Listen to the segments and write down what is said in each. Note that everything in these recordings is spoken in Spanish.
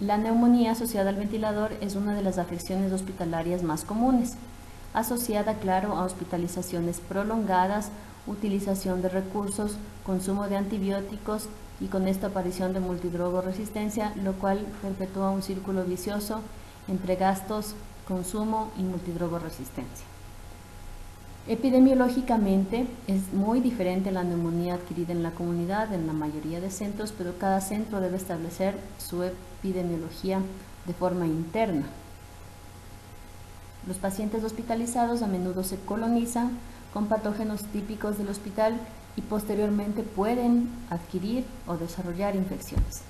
La neumonía asociada al ventilador es una de las afecciones hospitalarias más comunes, asociada, claro, a hospitalizaciones prolongadas, utilización de recursos, consumo de antibióticos y con esta aparición de multidrogoresistencia, lo cual perpetúa un círculo vicioso entre gastos, consumo y multidrogoresistencia. Epidemiológicamente es muy diferente la neumonía adquirida en la comunidad en la mayoría de centros, pero cada centro debe establecer su epidemiología de forma interna. Los pacientes hospitalizados a menudo se colonizan con patógenos típicos del hospital y posteriormente pueden adquirir o desarrollar infecciones.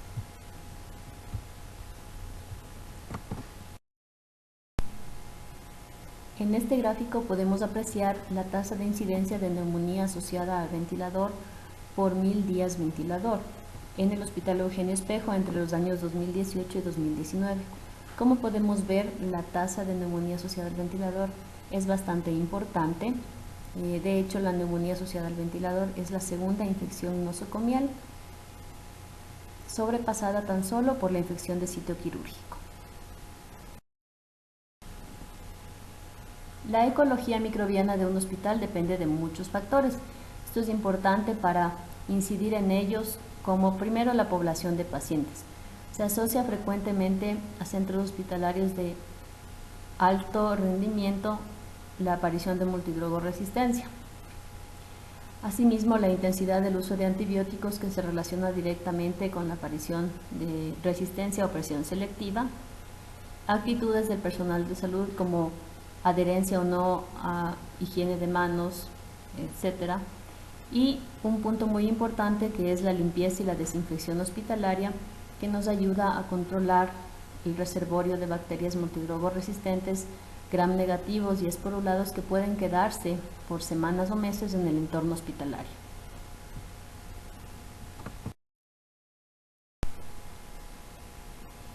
En este gráfico podemos apreciar la tasa de incidencia de neumonía asociada al ventilador por 1000 días ventilador en el Hospital Eugenio Espejo entre los años 2018 y 2019. Como podemos ver, la tasa de neumonía asociada al ventilador es bastante importante. De hecho, la neumonía asociada al ventilador es la segunda infección nosocomial, sobrepasada tan solo por la infección de sitio quirúrgico. La ecología microbiana de un hospital depende de muchos factores. Esto es importante para incidir en ellos, como primero la población de pacientes. Se asocia frecuentemente a centros hospitalarios de alto rendimiento la aparición de multidrogoresistencia. Asimismo, la intensidad del uso de antibióticos que se relaciona directamente con la aparición de resistencia o presión selectiva, actitudes del personal de salud como adherencia o no a higiene de manos, etc. Y un punto muy importante que es la limpieza y la desinfección hospitalaria, que nos ayuda a controlar el reservorio de bacterias multidrogorresistentes, gram negativos y esporulados que pueden quedarse por semanas o meses en el entorno hospitalario.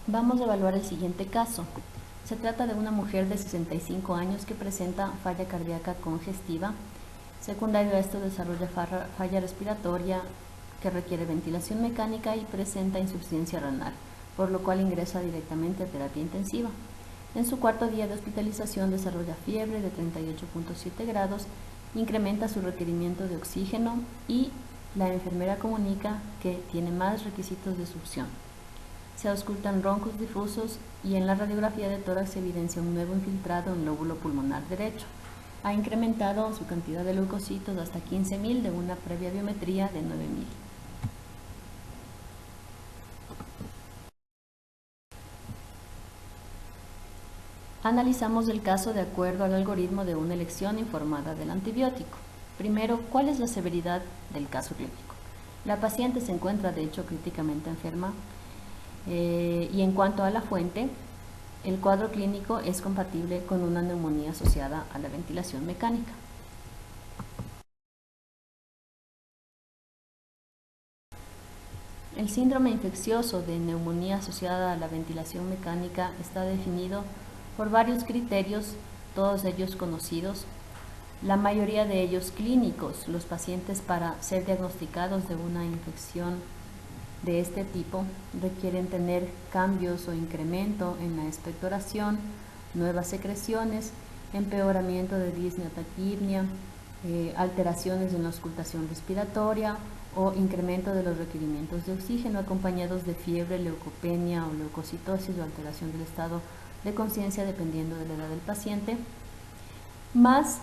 Vamos a evaluar el siguiente caso. Se trata de una mujer de 65 años que presenta falla cardíaca congestiva. Secundario a esto desarrolla falla respiratoria que requiere ventilación mecánica y presenta insuficiencia renal, por lo cual ingresa directamente a terapia intensiva. En su cuarto día de hospitalización desarrolla fiebre de 38.7 grados, incrementa su requerimiento de oxígeno y la enfermera comunica que tiene más requisitos de succión. Se auscultan roncos difusos y en la radiografía de tórax se evidencia un nuevo infiltrado en el lóbulo pulmonar derecho. Ha incrementado su cantidad de leucocitos hasta 15.000 de una previa biometría de 9.000. Analizamos el caso de acuerdo al algoritmo de una elección informada del antibiótico. Primero, ¿cuál es la severidad del caso clínico? La paciente se encuentra de hecho críticamente enferma y en cuanto a la fuente, el cuadro clínico es compatible con una neumonía asociada a la ventilación mecánica. El síndrome infeccioso de neumonía asociada a la ventilación mecánica está definido por varios criterios, todos ellos conocidos, la mayoría de ellos clínicos. Los pacientes, para ser diagnosticados de una infección de este tipo, requieren tener cambios o incremento en la expectoración, nuevas secreciones, empeoramiento de disnea o taquipnea, alteraciones en la auscultación respiratoria o incremento de los requerimientos de oxígeno acompañados de fiebre, leucopenia o leucocitosis o alteración del estado de conciencia dependiendo de la edad del paciente, más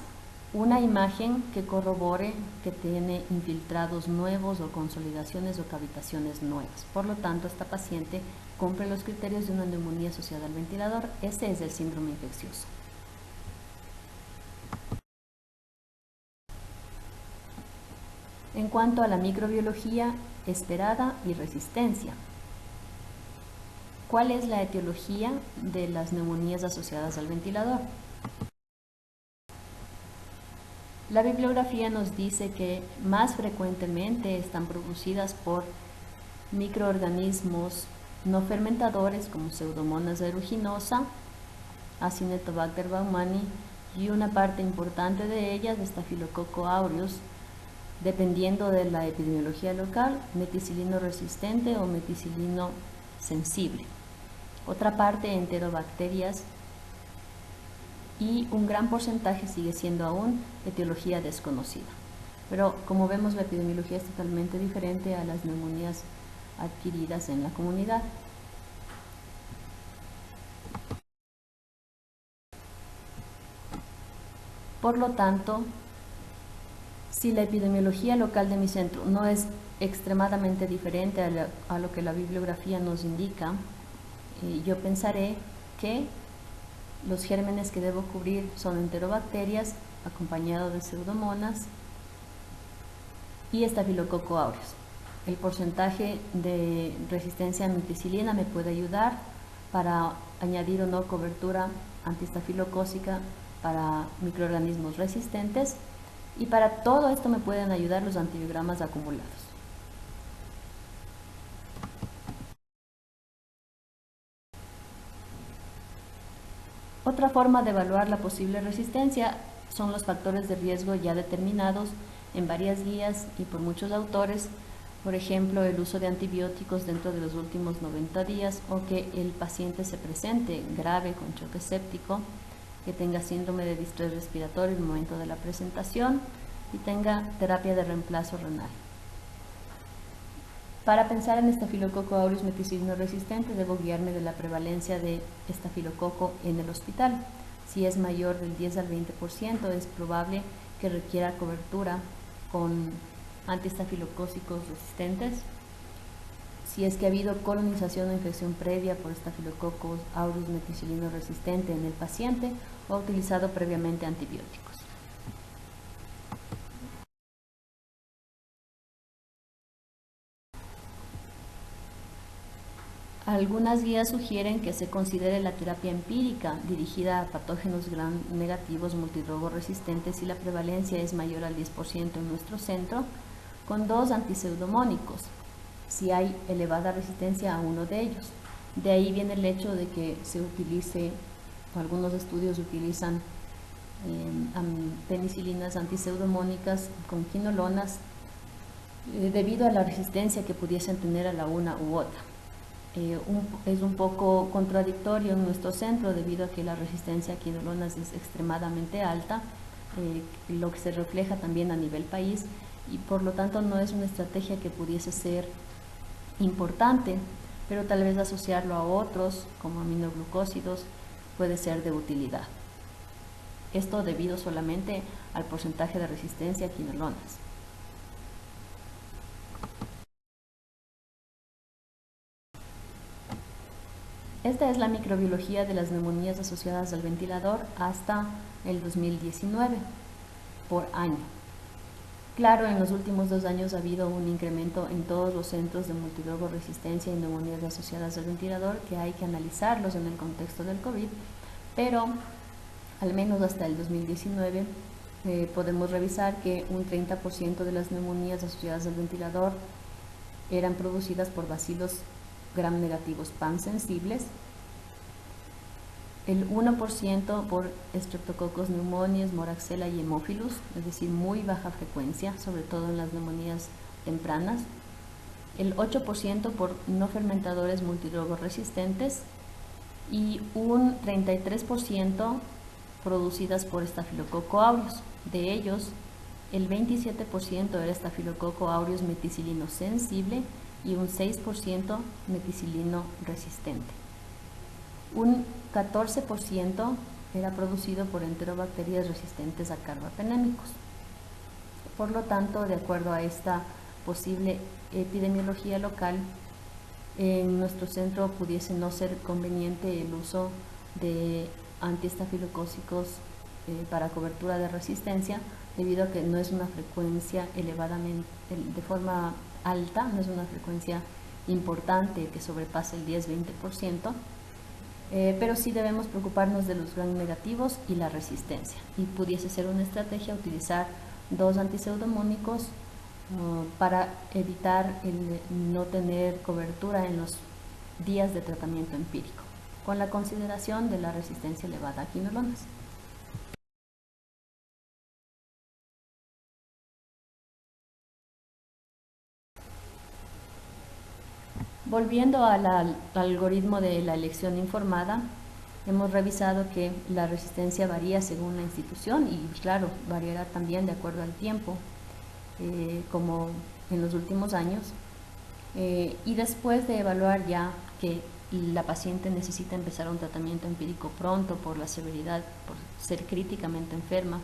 una imagen que corrobore que tiene infiltrados nuevos o consolidaciones o cavitaciones nuevas. Por lo tanto, esta paciente cumple los criterios de una neumonía asociada al ventilador. Ese es el síndrome infeccioso. En cuanto a la microbiología esperada y resistencia, ¿cuál es la etiología de las neumonías asociadas al ventilador? La bibliografía nos dice que más frecuentemente están producidas por microorganismos no fermentadores como Pseudomonas aeruginosa, Acinetobacter baumannii y una parte importante de ellas, Staphylococcus aureus, dependiendo de la epidemiología local, meticilino resistente o meticilino sensible. otra parte enterobacterias y un gran porcentaje sigue siendo aún etiología desconocida. Pero como vemos, la epidemiología es totalmente diferente a las neumonías adquiridas en la comunidad. Por lo tanto, si la epidemiología local de mi centro no es extremadamente diferente a lo que la bibliografía nos indica, yo pensaré que los gérmenes que debo cubrir son enterobacterias acompañado de pseudomonas y estafilococo aureus. El porcentaje de resistencia a ampicilina me puede ayudar para añadir o no cobertura antiestafilocócica para microorganismos resistentes, y para todo esto me pueden ayudar los antibiogramas acumulados. Otra forma de evaluar la posible resistencia son los factores de riesgo ya determinados en varias guías y por muchos autores, por ejemplo, el uso de antibióticos dentro de los últimos 90 días o que el paciente se presente grave con choque séptico, que tenga síndrome de distrés respiratorio en el momento de la presentación y tenga terapia de reemplazo renal. Para pensar en estafilococo aureus meticilino resistente, debo guiarme de la prevalencia de estafilococo en el hospital. Si es mayor del 10 al 20%, es probable que requiera cobertura con antiestafilocócicos resistentes. Si es que ha habido colonización o infección previa por estafilococo aureus meticilino resistente en el paciente o ha utilizado previamente antibióticos. Algunas guías sugieren que se considere la terapia empírica dirigida a patógenos gram negativos multidrogo resistentes si la prevalencia es mayor al 10% en nuestro centro, con 2 antipseudomónicos, si hay elevada resistencia a uno de ellos. De ahí viene el hecho de que se utilice, o algunos estudios utilizan penicilinas antipseudomónicas con quinolonas debido a la resistencia que pudiesen tener a la una u otra. Es un poco contradictorio en nuestro centro debido a que la resistencia a quinolonas es extremadamente alta, lo que se refleja también a nivel país, y por lo tanto no es una estrategia que pudiese ser importante, pero tal vez asociarlo a otros como aminoglucósidos puede ser de utilidad. Esto debido solamente al porcentaje de resistencia a quinolonas. Esta es la microbiología de las neumonías asociadas al ventilador hasta el 2019 por año. Claro, en los últimos 2 años ha habido un incremento en todos los centros de multidrogo resistencia y neumonías asociadas al ventilador que hay que analizarlos en el contexto del COVID, pero al menos hasta el 2019 podemos revisar que un 30% de las neumonías asociadas al ventilador eran producidas por bacilos gram negativos pansensibles, el 1% por Streptococcus pneumoniae, Moraxella y Haemophilus, es decir, muy baja frecuencia, sobre todo en las neumonías tempranas, el 8% por no fermentadores multidrogos resistentes y un 33% producidas por Staphylococcus aureus. De ellos, el 27% era Staphylococcus aureus meticilino sensible y un 6% meticilino resistente. Un 14% era producido por enterobacterias resistentes a carbapenémicos. Por lo tanto, de acuerdo a esta posible epidemiología local, en nuestro centro pudiese no ser conveniente el uso de antiestafilocócicos para cobertura de resistencia, debido a que no es una frecuencia elevadamente, de forma alta, no es una frecuencia importante que sobrepase el 10-20%, pero sí debemos preocuparnos de los gram negativos y la resistencia, y pudiese ser una estrategia utilizar 2 antipseudomónicos para evitar el no tener cobertura en los días de tratamiento empírico, con la consideración de la resistencia elevada a quinolonas. Volviendo al algoritmo de la elección informada, hemos revisado que la resistencia varía según la institución y, claro, variará también de acuerdo al tiempo, como en los últimos años. Y después de evaluar ya que la paciente necesita empezar un tratamiento empírico pronto por la severidad, por ser críticamente enferma,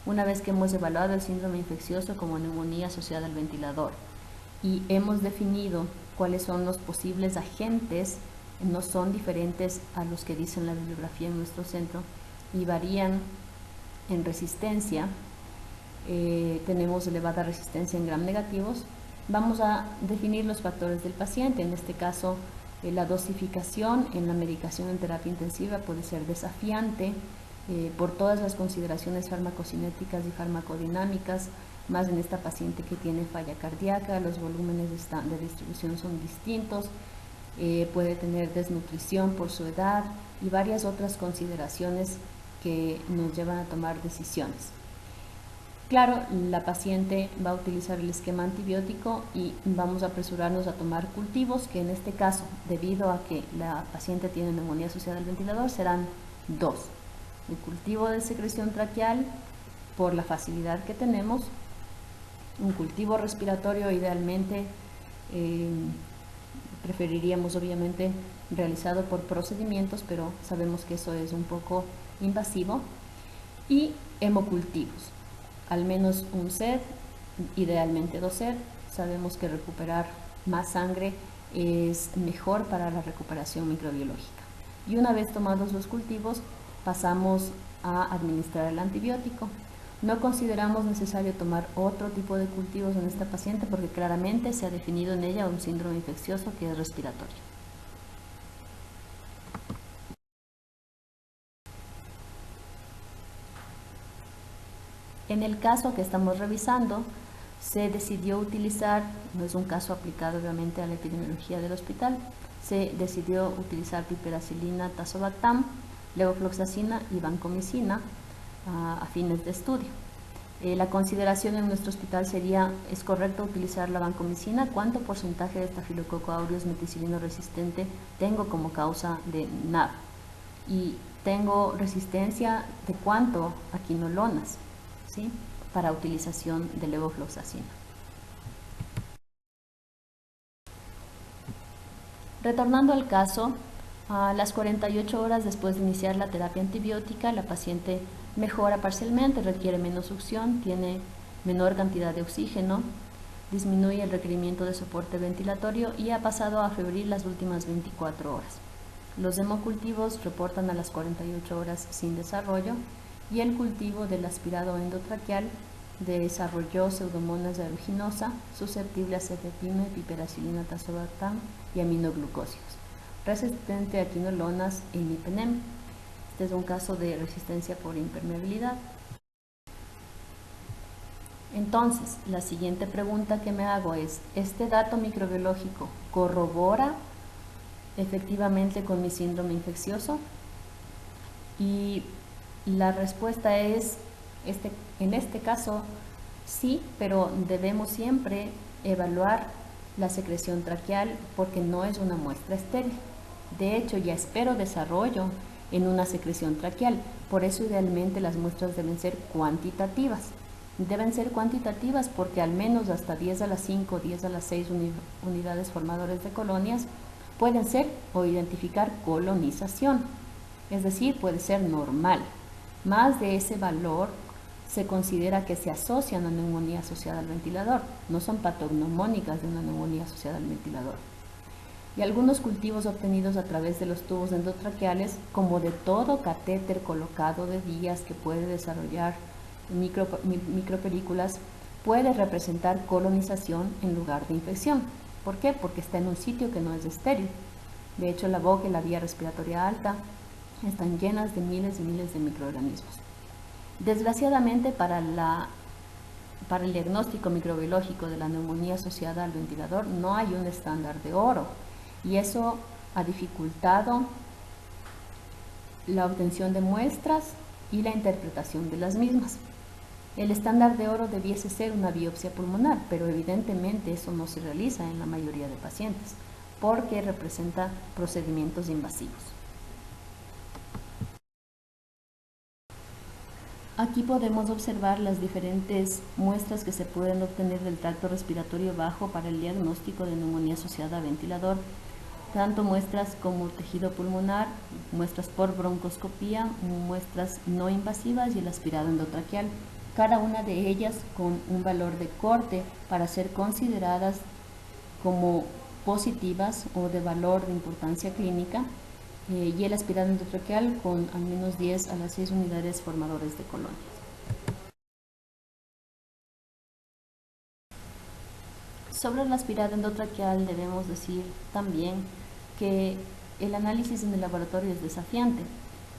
una vez que hemos evaluado el síndrome infeccioso como neumonía asociada al ventilador y hemos definido cuáles son los posibles agentes, no son diferentes a los que dice la bibliografía en nuestro centro y varían en resistencia. Tenemos elevada resistencia en gram negativos. Vamos a definir los factores del paciente. En este caso, la dosificación en la medicación en terapia intensiva puede ser desafiante por todas las consideraciones farmacocinéticas y farmacodinámicas, más en esta paciente que tiene falla cardíaca, los volúmenes de distribución son distintos, puede tener desnutrición por su edad y varias otras consideraciones que nos llevan a tomar decisiones. Claro, la paciente va a utilizar el esquema antibiótico y vamos a apresurarnos a tomar cultivos, que en este caso, debido a que la paciente tiene neumonía asociada al ventilador, serán dos. El cultivo de secreción traqueal, por la facilidad que tenemos, un cultivo respiratorio idealmente, preferiríamos obviamente realizado por procedimientos, pero sabemos que eso es un poco invasivo, y hemocultivos. Al menos un set, idealmente 2 sets. Sabemos que recuperar más sangre es mejor para la recuperación microbiológica. Y una vez tomados los cultivos, pasamos a administrar el antibiótico. No consideramos necesario tomar otro tipo de cultivos en esta paciente porque claramente se ha definido en ella un síndrome infeccioso que es respiratorio. En el caso que estamos revisando, se decidió utilizar, no es un caso aplicado obviamente a la epidemiología del hospital, se decidió utilizar piperacilina, tazobactam, levofloxacina y vancomicina a fines de estudio. La consideración en nuestro hospital sería, ¿es correcto utilizar la vancomicina? ¿Cuánto porcentaje de estafilococo aureus meticilino resistente tengo como causa de NAV? Y tengo resistencia de cuánto a quinolonas, ¿sí?, para utilización de levofloxacina. Retornando al caso, a las 48 horas después de iniciar la terapia antibiótica, la paciente mejora parcialmente, requiere menos succión, tiene menor cantidad de oxígeno, disminuye el requerimiento de soporte ventilatorio y ha pasado a febril las últimas 24 horas. Los hemocultivos reportan a las 48 horas sin desarrollo y el cultivo del aspirado endotraqueal desarrolló pseudomonas aeruginosa susceptible a cefepime, piperacilina, tazobactam y aminoglucósidos, resistente a quinolonas e imipenem. Este es un caso de resistencia por impermeabilidad. Entonces, la siguiente pregunta que me hago es, ¿este dato microbiológico corrobora efectivamente con mi síndrome infeccioso? Y la respuesta es, en este caso, sí, pero debemos siempre evaluar la secreción traqueal porque no es una muestra estéril. De hecho, ya espero desarrollo en una secreción traqueal, por eso idealmente las muestras deben ser cuantitativas. Deben ser cuantitativas porque al menos hasta 10 a la 5, 10 a la 6 unidades formadores de colonias pueden ser o identificar colonización, es decir, puede ser normal. Más de ese valor se considera que se asocian a neumonía asociada al ventilador, no son patognomónicas de una neumonía asociada al ventilador. Y algunos cultivos obtenidos a través de los tubos endotraqueales, como de todo catéter colocado de vías que puede desarrollar micropelículas, puede representar colonización en lugar de infección. ¿Por qué? Porque está en un sitio que no es estéril. De hecho, la boca y la vía respiratoria alta están llenas de miles y miles de microorganismos. Desgraciadamente, para el diagnóstico microbiológico de la neumonía asociada al ventilador no hay un estándar de oro y eso ha dificultado la obtención de muestras y la interpretación de las mismas. El estándar de oro debiese ser una biopsia pulmonar, pero evidentemente eso no se realiza en la mayoría de pacientes. porque representa procedimientos invasivos. Aquí podemos observar las diferentes muestras que se pueden obtener del tracto respiratorio bajo para el diagnóstico de neumonía asociada a ventilador, tanto muestras como tejido pulmonar, muestras por broncoscopía, muestras no invasivas y el aspirado endotraqueal, cada una de ellas con un valor de corte para ser consideradas como positivas o de valor de importancia clínica, y el aspirado endotraqueal con al menos 10 a las 6 unidades formadores de colonias. Sobre el aspirado endotraqueal debemos decir también que el análisis en el laboratorio es desafiante.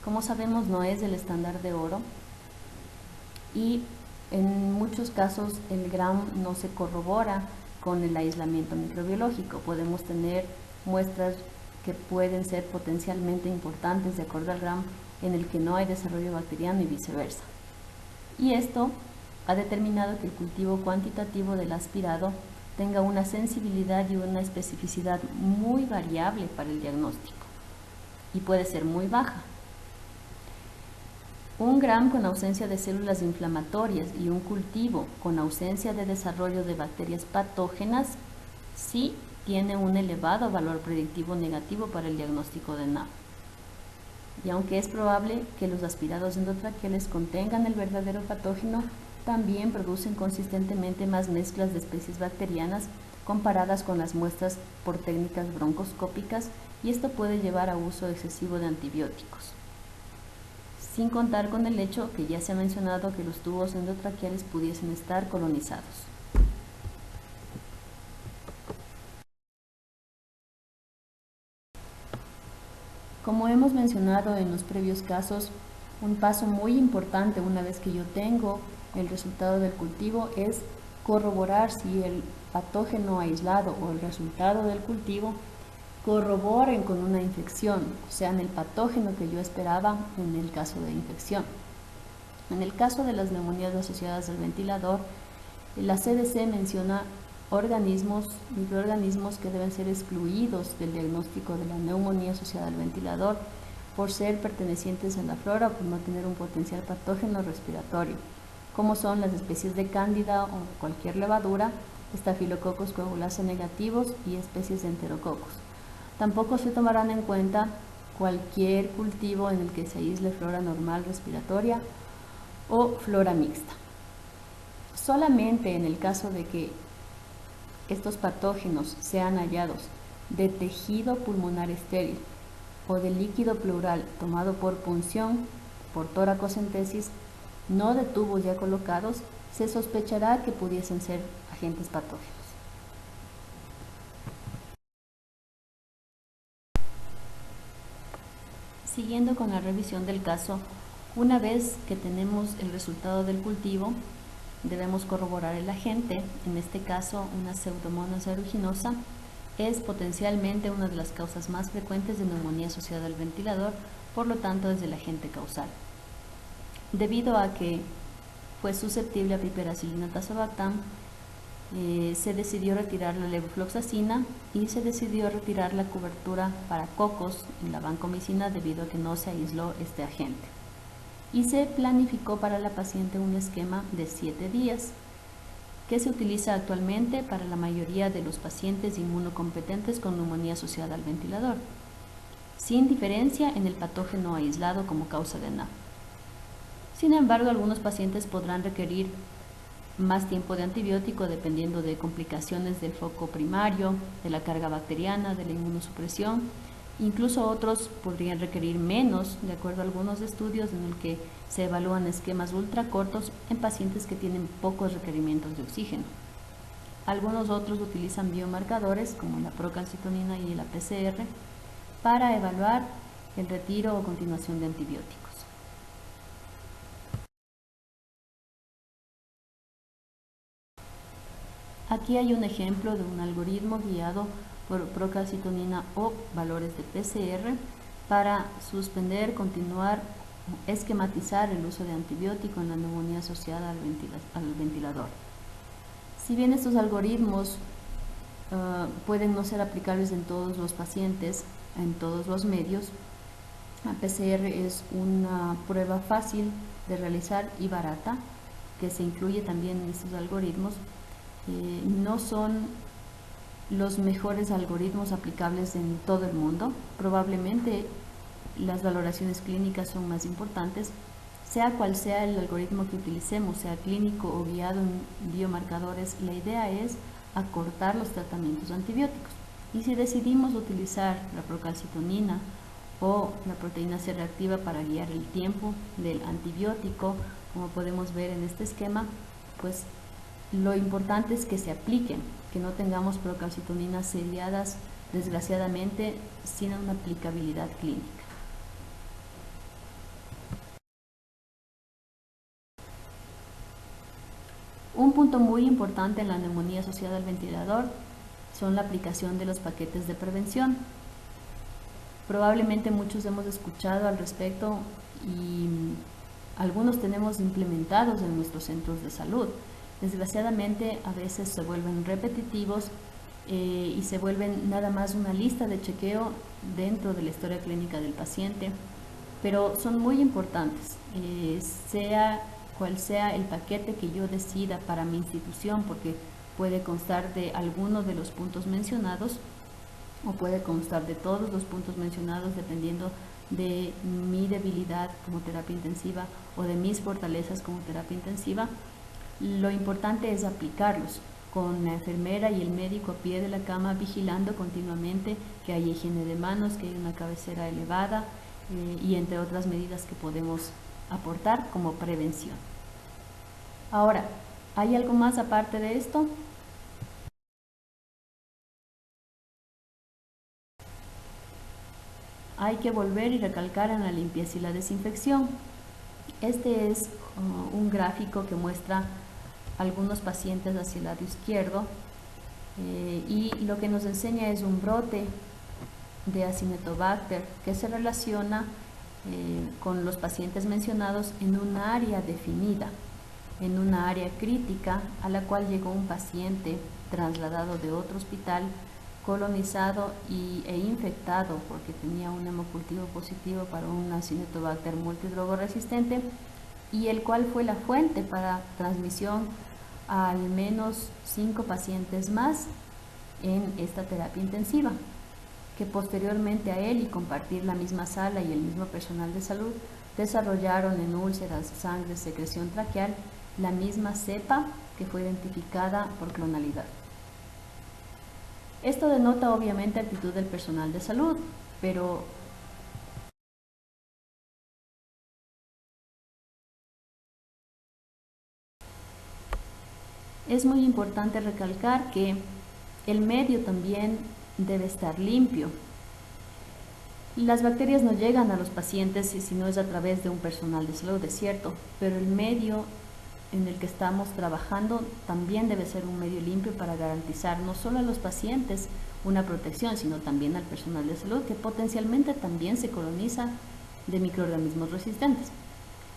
Como sabemos, no es el estándar de oro y en muchos casos el GRAM no se corrobora con el aislamiento microbiológico. Podemos tener muestras que pueden ser potencialmente importantes de acuerdo al GRAM en el que no hay desarrollo bacteriano y viceversa. Y esto ha determinado que el cultivo cuantitativo del aspirado tenga una sensibilidad y una especificidad muy variable para el diagnóstico y puede ser muy baja. Un GRAM con ausencia de células inflamatorias y un cultivo con ausencia de desarrollo de bacterias patógenas sí tiene un elevado valor predictivo negativo para el diagnóstico de NAP. Y aunque es probable que los aspirados endotraqueales contengan el verdadero patógeno, también producen consistentemente más mezclas de especies bacterianas comparadas con las muestras por técnicas broncoscópicas, y esto puede llevar a uso excesivo de antibióticos. Sin contar con el hecho que ya se ha mencionado que los tubos endotraqueales pudiesen estar colonizados. Como hemos mencionado en los previos casos, un paso muy importante una vez que yo tengo el resultado del cultivo es corroborar si el patógeno aislado o el resultado del cultivo corroboren con una infección, o sea, en el patógeno que yo esperaba en el caso de infección. En el caso de las neumonías asociadas al ventilador, la CDC menciona microorganismos que deben ser excluidos del diagnóstico de la neumonía asociada al ventilador por ser pertenecientes a la flora o por no tener un potencial patógeno respiratorio, como son las especies de cándida o cualquier levadura, estafilococos coagulasa negativos y especies de enterococos. Tampoco se tomarán en cuenta cualquier cultivo en el que se aísle flora normal respiratoria o flora mixta. Solamente en el caso de que estos patógenos sean hallados de tejido pulmonar estéril o de líquido pleural tomado por punción, por toracocentesis, no de tubos ya colocados, se sospechará que pudiesen ser agentes patógenos. Siguiendo con la revisión del caso, una vez que tenemos el resultado del cultivo, debemos corroborar el agente. En este caso, una Pseudomonas aeruginosa es potencialmente una de las causas más frecuentes de neumonía asociada al ventilador, por lo tanto es el agente causal. Debido a que fue susceptible a piperacillina tazobactam, se decidió retirar la levofloxacina y se decidió retirar la cobertura para cocos en la vancomicina debido a que no se aisló este agente. Y se planificó para la paciente un esquema de 7 días que se utiliza actualmente para la mayoría de los pacientes inmunocompetentes con neumonía asociada al ventilador, sin diferencia en el patógeno aislado como causa de NAP. Sin embargo, algunos pacientes podrán requerir más tiempo de antibiótico dependiendo de complicaciones del foco primario, de la carga bacteriana, de la inmunosupresión. Incluso otros podrían requerir menos, de acuerdo a algunos estudios en el que se evalúan esquemas ultracortos en pacientes que tienen pocos requerimientos de oxígeno. Algunos otros utilizan biomarcadores como la procalcitonina y la PCR para evaluar el retiro o continuación de antibióticos. Aquí hay un ejemplo de un algoritmo guiado por procalcitonina o valores de PCR para suspender, continuar o esquematizar el uso de antibiótico en la neumonía asociada al ventilador. Si bien estos algoritmos pueden no ser aplicables en todos los pacientes, en todos los medios. La PCR es una prueba fácil de realizar y barata, que se incluye también en estos algoritmos. No son los mejores algoritmos aplicables en todo el mundo. Probablemente las valoraciones clínicas son más importantes, sea cual sea el algoritmo que utilicemos, sea clínico o guiado en biomarcadores. La idea es acortar los tratamientos antibióticos. Y si decidimos utilizar la procalcitonina o la proteína C reactiva para guiar el tiempo del antibiótico, como podemos ver en este esquema, pues lo importante es que se apliquen, que no tengamos procalcitoninas seriadas, desgraciadamente, sin una aplicabilidad clínica. Un punto muy importante en la neumonía asociada al ventilador son la aplicación de los paquetes de prevención. Probablemente muchos hemos escuchado al respecto y algunos tenemos implementados en nuestros centros de salud. Desgraciadamente a veces se vuelven repetitivos y se vuelven nada más una lista de chequeo dentro de la historia clínica del paciente, pero son muy importantes, sea cual sea el paquete que yo decida para mi institución, porque puede constar de alguno de los puntos mencionados o puede constar de todos los puntos mencionados dependiendo de mi debilidad como terapia intensiva o de mis fortalezas como terapia intensiva. Lo importante es aplicarlos con la enfermera y el médico a pie de la cama vigilando continuamente que haya higiene de manos, que haya una cabecera elevada y entre otras medidas que podemos aportar como prevención. Ahora, ¿hay algo más aparte de esto? Hay que volver y recalcar en la limpieza y la desinfección. Este es un gráfico que muestra algunos pacientes hacia el lado izquierdo y lo que nos enseña es un brote de Acinetobacter que se relaciona con los pacientes mencionados en un área definida, en una área crítica a la cual llegó un paciente trasladado de otro hospital, colonizado e infectado porque tenía un hemocultivo positivo para un Acinetobacter multidrogoresistente, y el cual fue la fuente para transmisión a al menos 5 pacientes más en esta terapia intensiva, que posteriormente a él y compartir la misma sala y el mismo personal de salud desarrollaron en úlceras, sangre, secreción traqueal la misma cepa que fue identificada por clonalidad. Esto denota obviamente actitud del personal de salud, pero es muy importante recalcar que el medio también debe estar limpio. Las bacterias no llegan a los pacientes si no es a través de un personal de salud, es cierto, pero el medio en el que estamos trabajando también debe ser un medio limpio para garantizar no solo a los pacientes una protección, sino también al personal de salud, que potencialmente también se coloniza de microorganismos resistentes.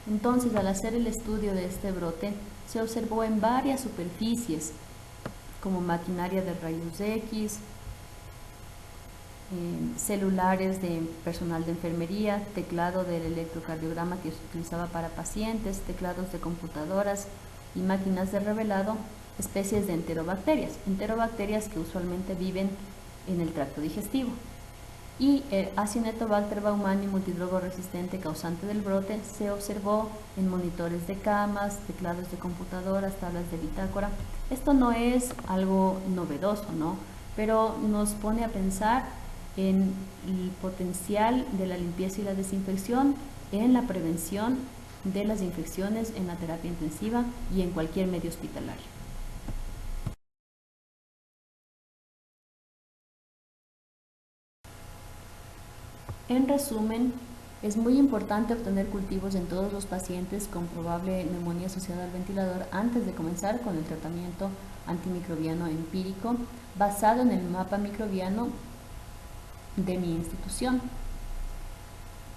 Entonces, al hacer el estudio de este brote, se observó en varias superficies, como maquinaria de rayos X, celulares de personal de enfermería, teclado del electrocardiograma que se utilizaba para pacientes, teclados de computadoras y máquinas de revelado, especies de enterobacterias que usualmente viven en el tracto digestivo. Y el Acinetobacter baumannii multidrogoresistente causante del brote se observó en monitores de camas, teclados de computadoras, tablas de bitácora. Esto no es algo novedoso, ¿no? Pero nos pone a pensar en el potencial de la limpieza y la desinfección en la prevención de las infecciones en la terapia intensiva y en cualquier medio hospitalario. En resumen, es muy importante obtener cultivos en todos los pacientes con probable neumonía asociada al ventilador antes de comenzar con el tratamiento antimicrobiano empírico basado en el mapa microbiano de mi institución.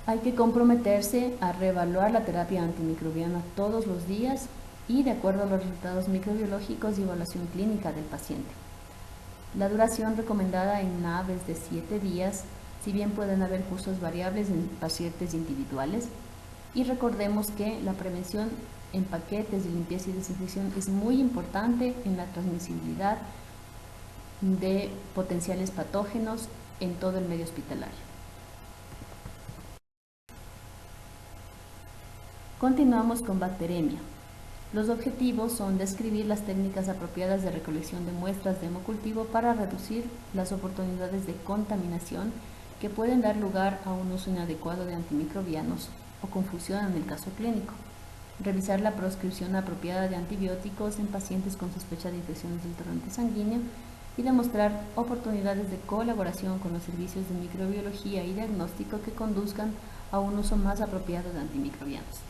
Hay que comprometerse a reevaluar la terapia antimicrobiana todos los días y de acuerdo a los resultados microbiológicos y evaluación clínica del paciente. La duración recomendada en NAV es de 7 días, si bien pueden haber cursos variables en pacientes individuales. Y recordemos que la prevención en paquetes de limpieza y desinfección es muy importante en la transmisibilidad de potenciales patógenos en todo el medio hospitalario. Continuamos con bacteremia. Los objetivos son describir las técnicas apropiadas de recolección de muestras de hemocultivo para reducir las oportunidades de contaminación que pueden dar lugar a un uso inadecuado de antimicrobianos o confusión en el caso clínico. Revisar la proscripción apropiada de antibióticos en pacientes con sospecha de infecciones del torrente sanguíneo y demostrar oportunidades de colaboración con los servicios de microbiología y diagnóstico que conduzcan a un uso más apropiado de antimicrobianos.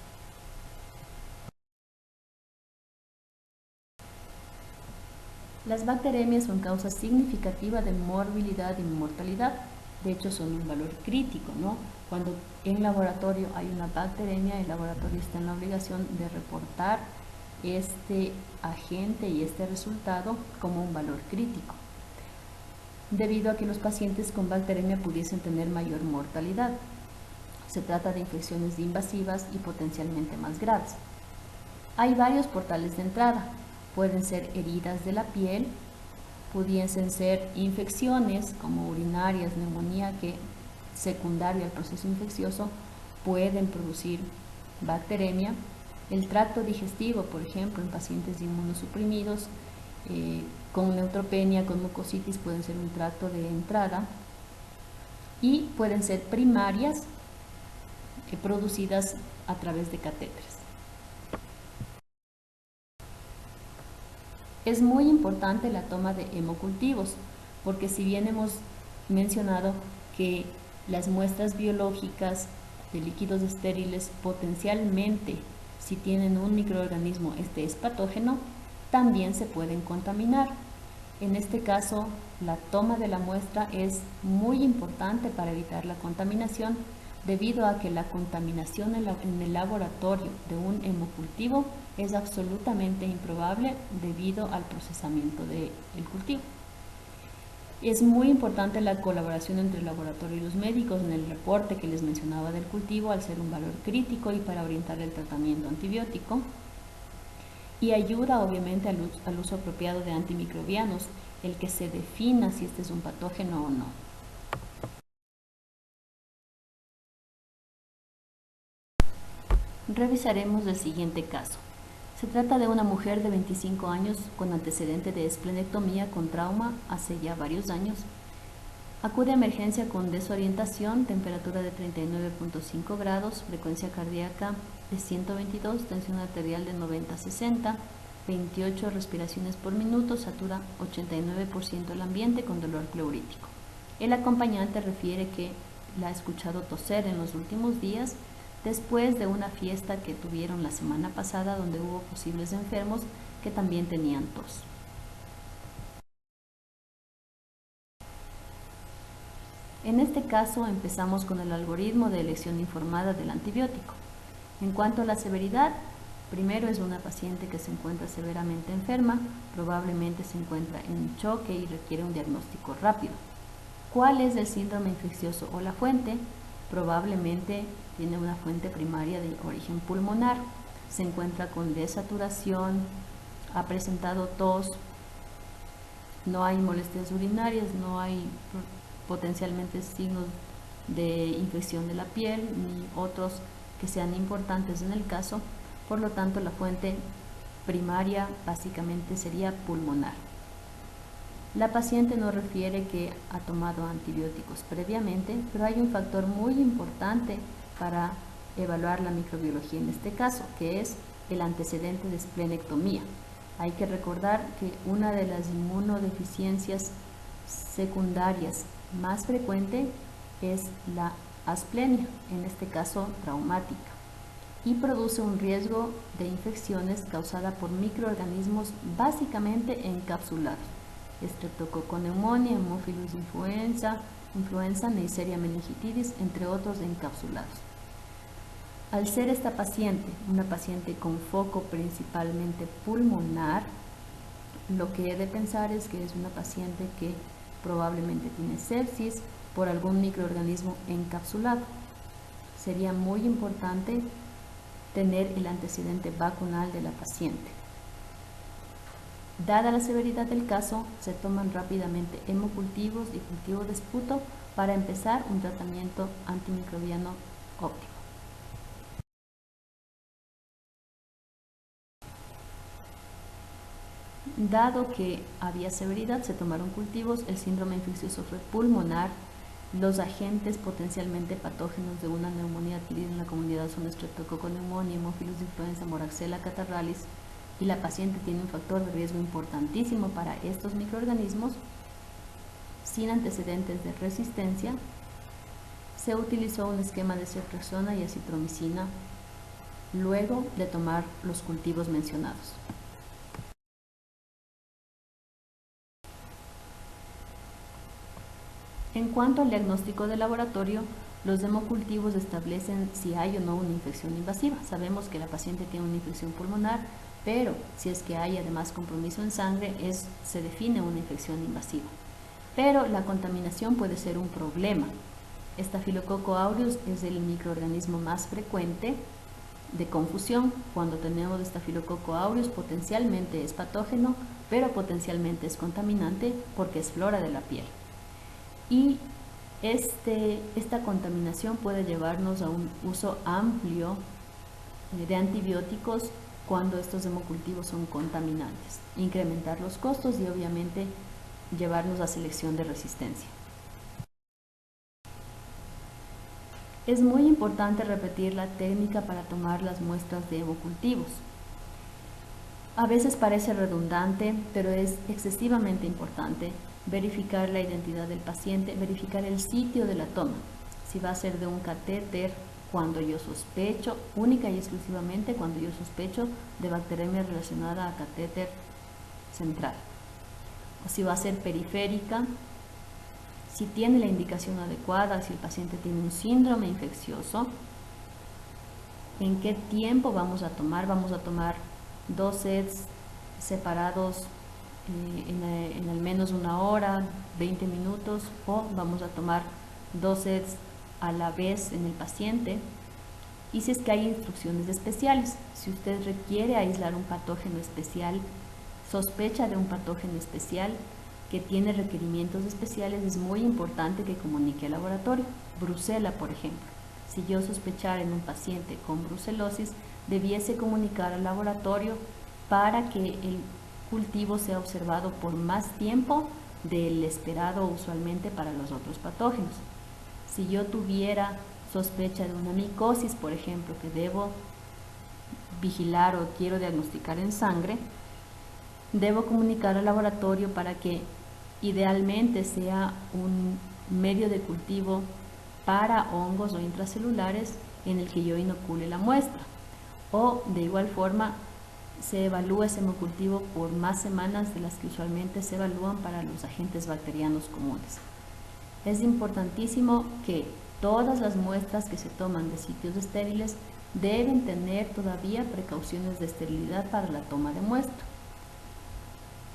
Las bacteremias son causa significativa de morbilidad y mortalidad. De hecho, son un valor crítico, ¿no? Cuando en laboratorio hay una bacteremia, el laboratorio está en la obligación de reportar este agente y este resultado como un valor crítico, debido a que los pacientes con bacteremia pudiesen tener mayor mortalidad. Se trata de infecciones invasivas y potencialmente más graves. Hay varios portales de entrada. Pueden ser heridas de la piel, pudiesen ser infecciones como urinarias, neumonía, que secundario al proceso infeccioso pueden producir bacteremia. El tracto digestivo, por ejemplo, en pacientes inmunosuprimidos, con neutropenia, con mucositis, pueden ser un tracto de entrada. Y pueden ser primarias, producidas a través de catéteres. Es muy importante la toma de hemocultivos, porque si bien hemos mencionado que las muestras biológicas de líquidos estériles potencialmente, si tienen un microorganismo, este es patógeno, también se pueden contaminar. En este caso, la toma de la muestra es muy importante para evitar la contaminación, debido a que la contaminación en el laboratorio de un hemocultivo es absolutamente improbable debido al procesamiento del cultivo. Es muy importante la colaboración entre el laboratorio y los médicos en el reporte que les mencionaba del cultivo, al ser un valor crítico y para orientar el tratamiento antibiótico, y ayuda obviamente al uso apropiado de antimicrobianos, el que se defina si este es un patógeno o no. Revisaremos el siguiente caso. Se trata de una mujer de 25 años con antecedente de esplenectomía con trauma hace ya varios años. Acude a emergencia con desorientación, temperatura de 39.5 grados, frecuencia cardíaca de 122, tensión arterial de 90-60, 28 respiraciones por minuto, satura 89% el ambiente con dolor pleurítico. El acompañante refiere que la ha escuchado toser en los últimos días, después de una fiesta que tuvieron la semana pasada donde hubo posibles enfermos que también tenían tos. En este caso empezamos con el algoritmo de elección informada del antibiótico. En cuanto a la severidad, primero es una paciente que se encuentra severamente enferma, probablemente se encuentra en choque y requiere un diagnóstico rápido. ¿Cuál es el síndrome infeccioso o la fuente? Probablemente tiene una fuente primaria de origen pulmonar, se encuentra con desaturación, ha presentado tos, no hay molestias urinarias, no hay potencialmente signos de infección de la piel ni otros que sean importantes en el caso, por lo tanto la fuente primaria básicamente sería pulmonar. La paciente nos refiere que ha tomado antibióticos previamente, pero hay un factor muy importante para evaluar la microbiología en este caso, que es el antecedente de esplenectomía. Hay que recordar que una de las inmunodeficiencias secundarias más frecuente es la asplenia, en este caso traumática, y produce un riesgo de infecciones causada por microorganismos básicamente encapsulados: Streptococcus pneumoniae, Haemophilus influenza, Neisseria meningitidis, entre otros encapsulados. Al ser esta paciente una paciente con foco principalmente pulmonar, Lo que he de pensar es que es una paciente que probablemente tiene sepsis por algún microorganismo encapsulado. Sería muy importante tener el antecedente vacunal de la paciente. Dada la severidad del caso, se toman rápidamente hemocultivos y cultivo de esputo para empezar un tratamiento antimicrobiano óptimo. Dado que había severidad, se tomaron cultivos, el síndrome infeccioso fue pulmonar, los agentes potencialmente patógenos de una neumonía adquirida en la comunidad son Streptococcus pneumoniae, Haemophilus influenza, Moraxella catarrhalis, y la paciente tiene un factor de riesgo importantísimo para estos microorganismos, sin antecedentes de resistencia. Se utilizó un esquema de ceftriaxona y acitromicina luego de tomar los cultivos mencionados. En cuanto al diagnóstico de laboratorio, los hemocultivos establecen si hay o no una infección invasiva. Sabemos que la paciente tiene una infección pulmonar, pero si es que hay además compromiso en sangre, se define una infección invasiva. Pero la contaminación puede ser un problema. Staphylococcus aureus es el microorganismo más frecuente de confusión. Cuando tenemos Staphylococcus aureus, potencialmente es patógeno, pero potencialmente es contaminante porque es flora de la piel. Y esta contaminación puede llevarnos a un uso amplio de antibióticos cuando estos hemocultivos son contaminantes, incrementar los costos y obviamente llevarnos a selección de resistencia. Es muy importante repetir la técnica para tomar las muestras de hemocultivos. A veces parece redundante, pero es excesivamente importante verificar la identidad del paciente, verificar el sitio de la toma, si va a ser de un catéter cuando yo sospecho, única y exclusivamente cuando yo sospecho de bacteremia relacionada a catéter central, o si va a ser periférica, si tiene la indicación adecuada, si el paciente tiene un síndrome infeccioso, en qué tiempo vamos a tomar 2 sets separados en al menos 1 hora, 20 minutos, o vamos a tomar 2 sets a la vez en el paciente. Y si es que hay instrucciones especiales, si usted requiere aislar un patógeno especial, sospecha de un patógeno especial que tiene requerimientos especiales, es muy importante que comunique al laboratorio. Brucela, por ejemplo. Si yo sospechara en un paciente con brucelosis, debiese comunicar al laboratorio para que el cultivo sea observado por más tiempo del esperado usualmente para los otros patógenos. Si yo tuviera sospecha de una micosis, por ejemplo, que debo vigilar o quiero diagnosticar en sangre, debo comunicar al laboratorio para que idealmente sea un medio de cultivo para hongos o intracelulares en el que yo inocule la muestra, o de igual forma se evalúa ese hemocultivo por más semanas de las que usualmente se evalúan para los agentes bacterianos comunes. Es importantísimo que todas las muestras que se toman de sitios estériles deben tener todavía precauciones de esterilidad para la toma de muestra.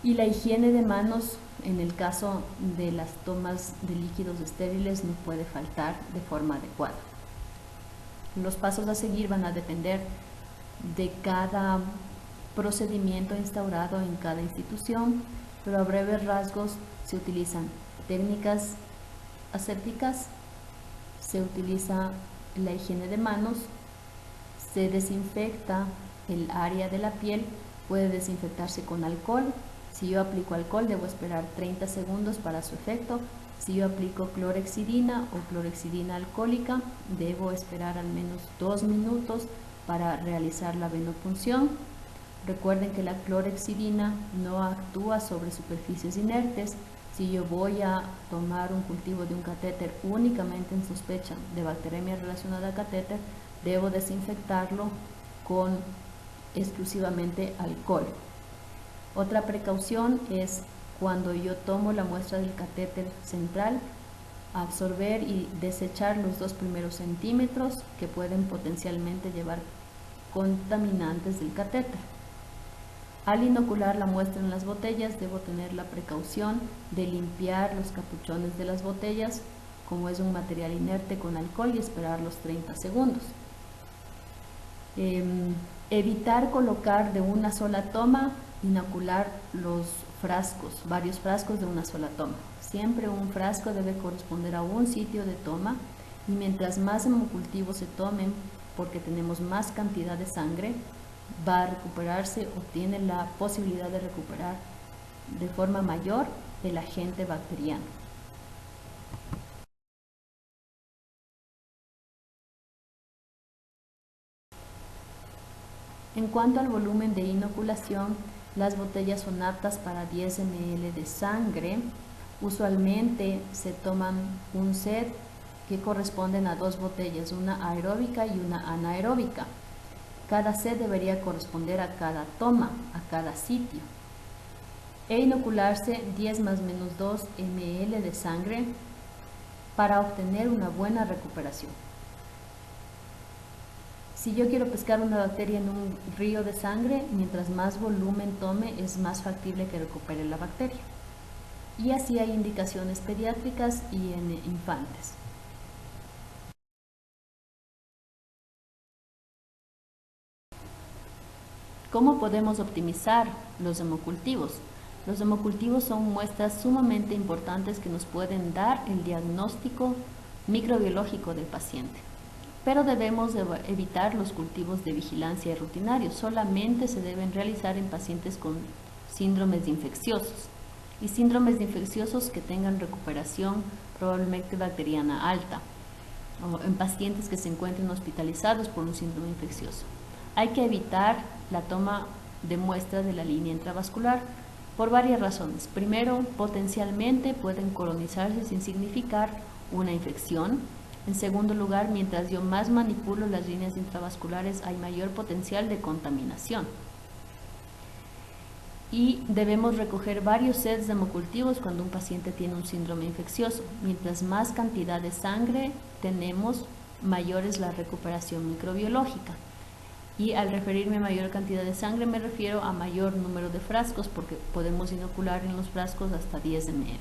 Y la higiene de manos en el caso de las tomas de líquidos estériles no puede faltar de forma adecuada. Los pasos a seguir van a depender de cada procedimiento instaurado en cada institución, pero a breves rasgos se utilizan técnicas asépticas, se utiliza la higiene de manos, se desinfecta el área de la piel, puede desinfectarse con alcohol. Si yo aplico alcohol, debo esperar 30 segundos para su efecto. Si yo aplico clorhexidina o clorhexidina alcohólica, debo esperar al menos 2 minutos para realizar la venopunción. Recuerden que la clorhexidina no actúa sobre superficies inertes. Si yo voy a tomar un cultivo de un catéter únicamente en sospecha de bacteremia relacionada a catéter, debo desinfectarlo con exclusivamente alcohol. Otra precaución es cuando yo tomo la muestra del catéter central, absorber y desechar los 2 primeros centímetros que pueden potencialmente llevar contaminantes del catéter. Al inocular la muestra en las botellas, debo tener la precaución de limpiar los capuchones de las botellas, como es un material inerte, con alcohol y esperar los 30 segundos. Evitar colocar de una sola toma, inocular los frascos, varios frascos de una sola toma. Siempre un frasco debe corresponder a un sitio de toma, y mientras más hemocultivos se tomen, porque tenemos más cantidad de sangre, va a recuperarse o tiene la posibilidad de recuperar de forma mayor el agente bacteriano. En cuanto al volumen de inoculación, las botellas son aptas para 10 ml de sangre. Usualmente se toman un set que corresponden a 2 botellas, una aeróbica y una anaeróbica. Cada set debería corresponder a cada toma, a cada sitio. E inocularse 10 más menos 2 ml de sangre para obtener una buena recuperación. Si yo quiero pescar una bacteria en un río de sangre, mientras más volumen tome, es más factible que recupere la bacteria. Y así hay indicaciones pediátricas y en infantes. ¿Cómo podemos optimizar los hemocultivos? Los hemocultivos son muestras sumamente importantes que nos pueden dar el diagnóstico microbiológico del paciente. Pero debemos evitar los cultivos de vigilancia y rutinarios. Solamente se deben realizar en pacientes con síndromes infecciosos y síndromes infecciosos que tengan recuperación probablemente bacteriana alta, o en pacientes que se encuentren hospitalizados por un síndrome infeccioso. Hay que evitar la toma de muestras de la línea intravascular por varias razones. Primero, potencialmente pueden colonizarse sin significar una infección. En segundo lugar, mientras yo más manipulo las líneas intravasculares, hay mayor potencial de contaminación. Y debemos recoger varios sets de hemocultivos cuando un paciente tiene un síndrome infeccioso. Mientras más cantidad de sangre tenemos, mayor es la recuperación microbiológica. Y al referirme a mayor cantidad de sangre me refiero a mayor número de frascos, porque podemos inocular en los frascos hasta 10 ml.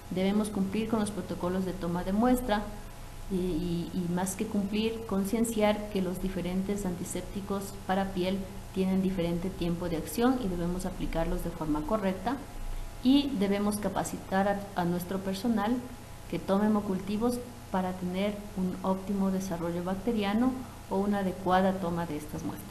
Debemos cumplir con los protocolos de toma de muestra y más que cumplir, concienciar que los diferentes antisépticos para piel tienen diferente tiempo de acción y debemos aplicarlos de forma correcta, y debemos capacitar a nuestro personal que tome hemocultivos para tener un óptimo desarrollo bacteriano o una adecuada toma de estas muestras.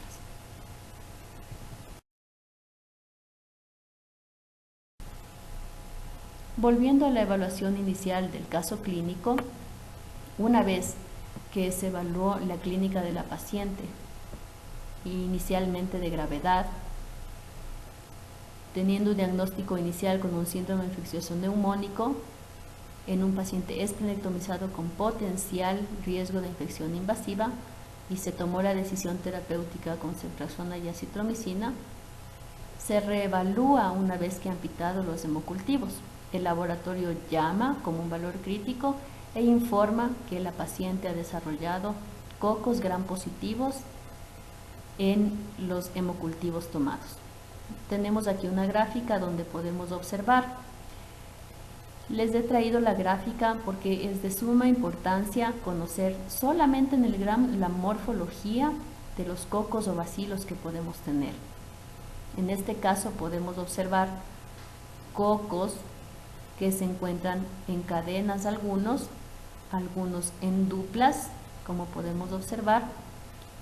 Volviendo a la evaluación inicial del caso clínico, una vez que se evaluó la clínica de la paciente, inicialmente de gravedad, teniendo un diagnóstico inicial con un síndrome infeccioso neumónico en un paciente esplenectomizado con potencial riesgo de infección invasiva, y se tomó la decisión terapéutica con ceftriaxona y acitromicina, se reevalúa una vez que han pitado los hemocultivos. El laboratorio llama como un valor crítico e informa que la paciente ha desarrollado cocos gram positivos en los hemocultivos tomados. Tenemos aquí una gráfica donde podemos observar. Les he traído la gráfica porque es de suma importancia conocer solamente en el gram la morfología de los cocos o bacilos que podemos tener. En este caso podemos observar cocos que se encuentran en cadenas, algunos en duplas, como podemos observar,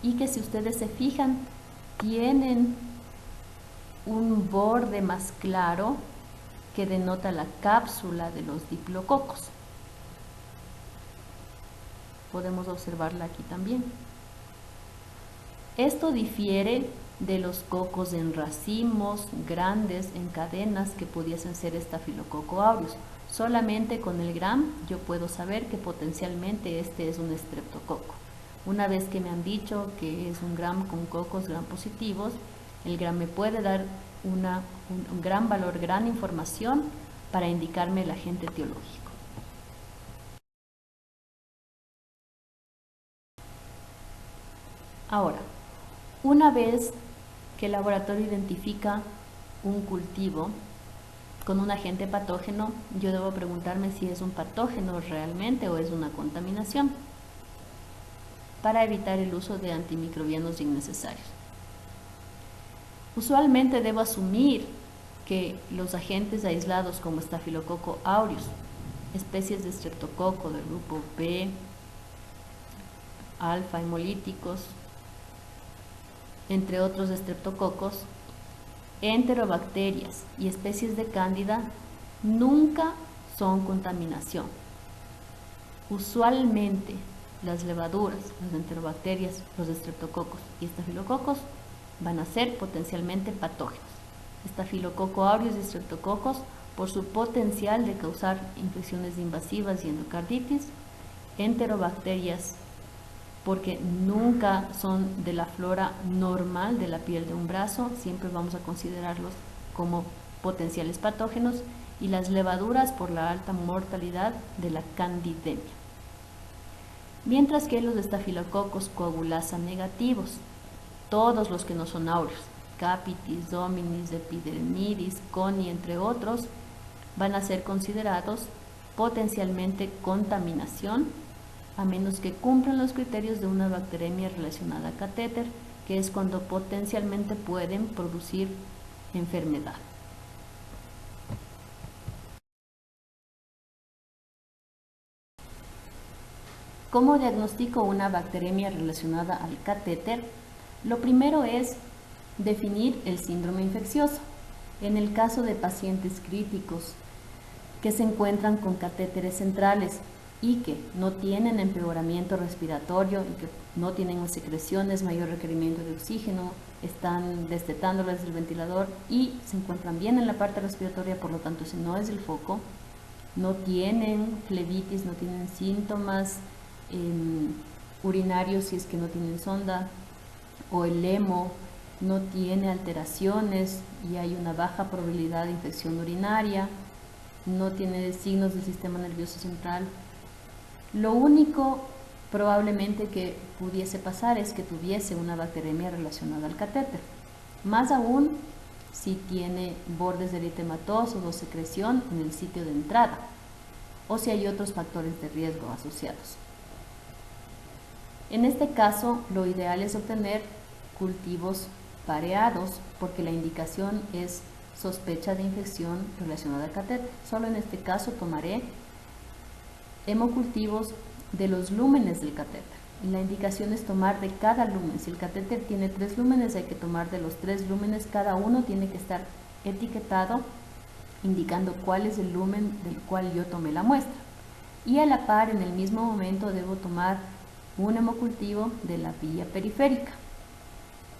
y que si ustedes se fijan tienen un borde más claro que denota la cápsula de los diplococos. Podemos observarla aquí también. Esto difiere de los cocos en racimos grandes, en cadenas, que pudiesen ser Staphylococcus aureus. Solamente con el gram yo puedo saber que potencialmente este es un estreptococo. Una vez que me han dicho que es un gram con cocos gram positivos, el gram me puede dar un gran valor, gran información para indicarme el agente etiológico. Ahora, una vez que el laboratorio identifica un cultivo con un agente patógeno, yo debo preguntarme si es un patógeno realmente o es una contaminación, para evitar el uso de antimicrobianos innecesarios. Usualmente debo asumir que los agentes aislados como Staphylococcus aureus, especies de estreptococo del grupo B, alfa hemolíticos, entre otros estreptococos, enterobacterias y especies de cándida nunca son contaminación. Usualmente las levaduras, las enterobacterias, los estreptococos y estafilococos van a ser potencialmente patógenos. Estafilococo aureus y estreptococos por su potencial de causar infecciones invasivas y endocarditis, enterobacterias porque nunca son de la flora normal de la piel de un brazo, siempre vamos a considerarlos como potenciales patógenos, y las levaduras por la alta mortalidad de la candidemia. Mientras que los estafilococos coagulasa negativos, todos los que no son aureus, capitis, dominis, epidermidis, coni, entre otros, van a ser considerados potencialmente contaminación, a menos que cumplan los criterios de una bacteremia relacionada a catéter, que es cuando potencialmente pueden producir enfermedad. ¿Cómo diagnostico una bacteremia relacionada al catéter? Lo primero es definir el síndrome infeccioso. En el caso de pacientes críticos que se encuentran con catéteres centrales y que no tienen empeoramiento respiratorio y que no tienen secreciones, mayor requerimiento de oxígeno, están destetándoles del ventilador y se encuentran bien en la parte respiratoria, por lo tanto ese no es el foco, no tienen flebitis, no tienen síntomas urinarios si es que no tienen sonda, o el hemo no tiene alteraciones y hay una baja probabilidad de infección urinaria, no tiene signos del sistema nervioso central. Lo único probablemente que pudiese pasar es que tuviese una bacteremia relacionada al catéter. Más aún si tiene bordes eritematosos o secreción en el sitio de entrada, o si hay otros factores de riesgo asociados. En este caso, lo ideal es obtener cultivos pareados porque la indicación es sospecha de infección relacionada al catéter. Solo en este caso tomaré hemocultivos de los lúmenes del catéter. La indicación es tomar de cada lumen. Si el catéter tiene 3 lúmenes, hay que tomar de los 3 lúmenes. Cada uno tiene que estar etiquetado indicando cuál es el lumen del cual yo tomé la muestra. Y a la par, en el mismo momento, debo tomar un hemocultivo de la vía periférica.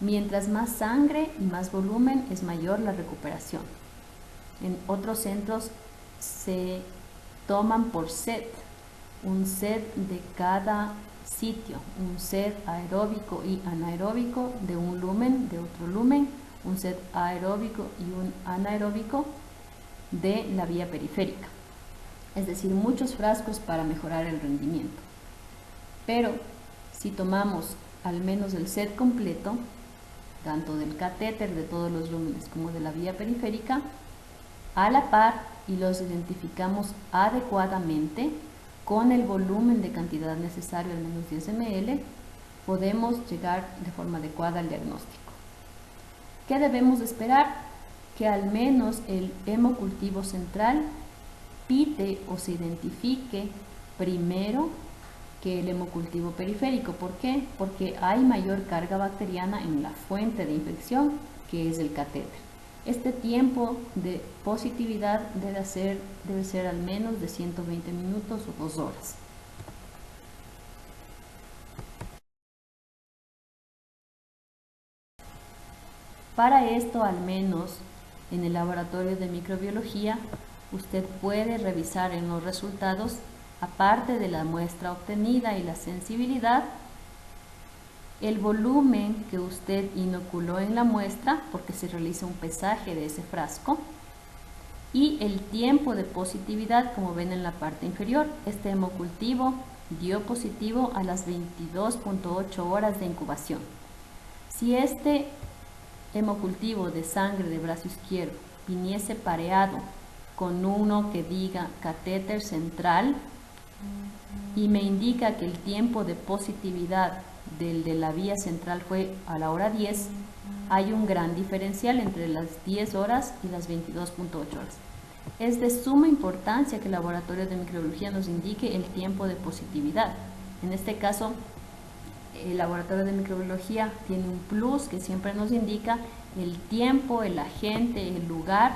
Mientras más sangre y más volumen, es mayor la recuperación. En otros centros se toman por set, un set de cada sitio, un set aeróbico y anaeróbico de un lumen, de otro lumen, un set aeróbico y un anaeróbico de la vía periférica. Es decir, muchos frascos para mejorar el rendimiento. Pero si tomamos al menos el set completo, tanto del catéter de todos los lúmenes como de la vía periférica, a la par, y los identificamos adecuadamente con el volumen de cantidad necesario, al menos 10 ml, podemos llegar de forma adecuada al diagnóstico. ¿Qué debemos esperar? Que al menos el hemocultivo central pite o se identifique primero que el hemocultivo periférico. ¿Por qué? Porque hay mayor carga bacteriana en la fuente de infección, que es el catéter. Este tiempo de positividad debe ser al menos de 120 minutos o 2 horas. Para esto, al menos en el laboratorio de microbiología, usted puede revisar en los resultados, aparte de la muestra obtenida y la sensibilidad, el volumen que usted inoculó en la muestra, porque se realiza un pesaje de ese frasco, y el tiempo de positividad, como ven en la parte inferior. Este hemocultivo dio positivo a las 22.8 horas de incubación. Si este hemocultivo de sangre de brazo izquierdo viniese pareado con uno que diga catéter central y me indica que el tiempo de positividad del de la vía central fue a la hora 10, hay un gran diferencial entre las 10 horas y las 22.8 horas. Es de suma importancia que el laboratorio de microbiología nos indique el tiempo de positividad. En este caso, el laboratorio de microbiología tiene un plus que siempre nos indica el tiempo, el agente, el lugar,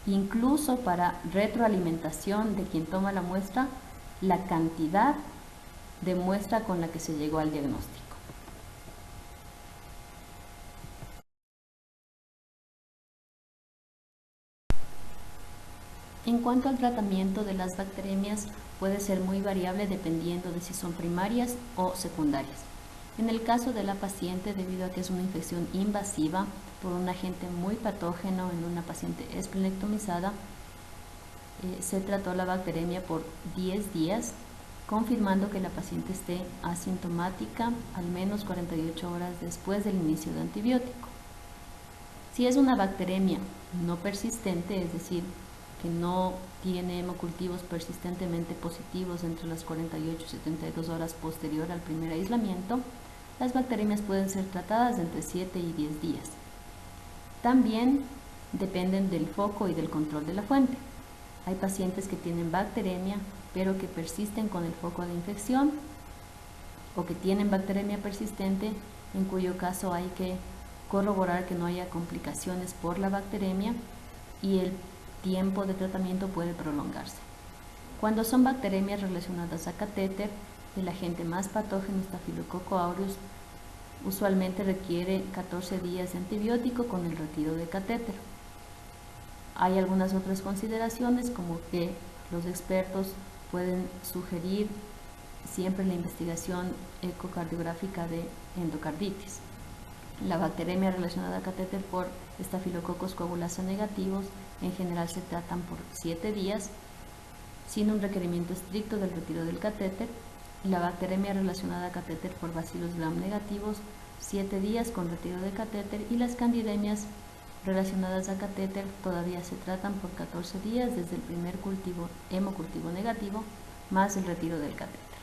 incluso para retroalimentación de quien toma la muestra, la cantidad de muestra con la que se llegó al diagnóstico. En cuanto al tratamiento de las bacteriemias, puede ser muy variable dependiendo de si son primarias o secundarias. En el caso de la paciente, debido a que es una infección invasiva por un agente muy patógeno en una paciente esplenectomizada, se trató la bacteriemia por 10 días, confirmando que la paciente esté asintomática al menos 48 horas después del inicio de antibiótico. Si es una bacteriemia no persistente, es decir, que no tiene hemocultivos persistentemente positivos entre las 48 y 72 horas posterior al primer aislamiento, las bacteriemias pueden ser tratadas entre 7 y 10 días. También dependen del foco y del control de la fuente. Hay pacientes que tienen bacteriemia, pero que persisten con el foco de infección, o que tienen bacteriemia persistente, en cuyo caso hay que corroborar que no haya complicaciones por la bacteriemia y el tiempo de tratamiento puede prolongarse. Cuando son bacteriemias relacionadas a catéter, el agente más patógeno, Staphylococcus aureus, usualmente requiere 14 días de antibiótico con el retiro de catéter. Hay algunas otras consideraciones, como que los expertos pueden sugerir siempre la investigación ecocardiográfica de endocarditis. La bacteriemia relacionada a catéter por Staphylococcus coagulasa negativos en general se tratan por 7 días sin un requerimiento estricto del retiro del catéter. La bacteriemia relacionada a catéter por Bacillus gram negativos, 7 días con retiro de catéter, y las candidemias relacionadas a catéter todavía se tratan por 14 días desde el primer hemocultivo negativo más el retiro del catéter.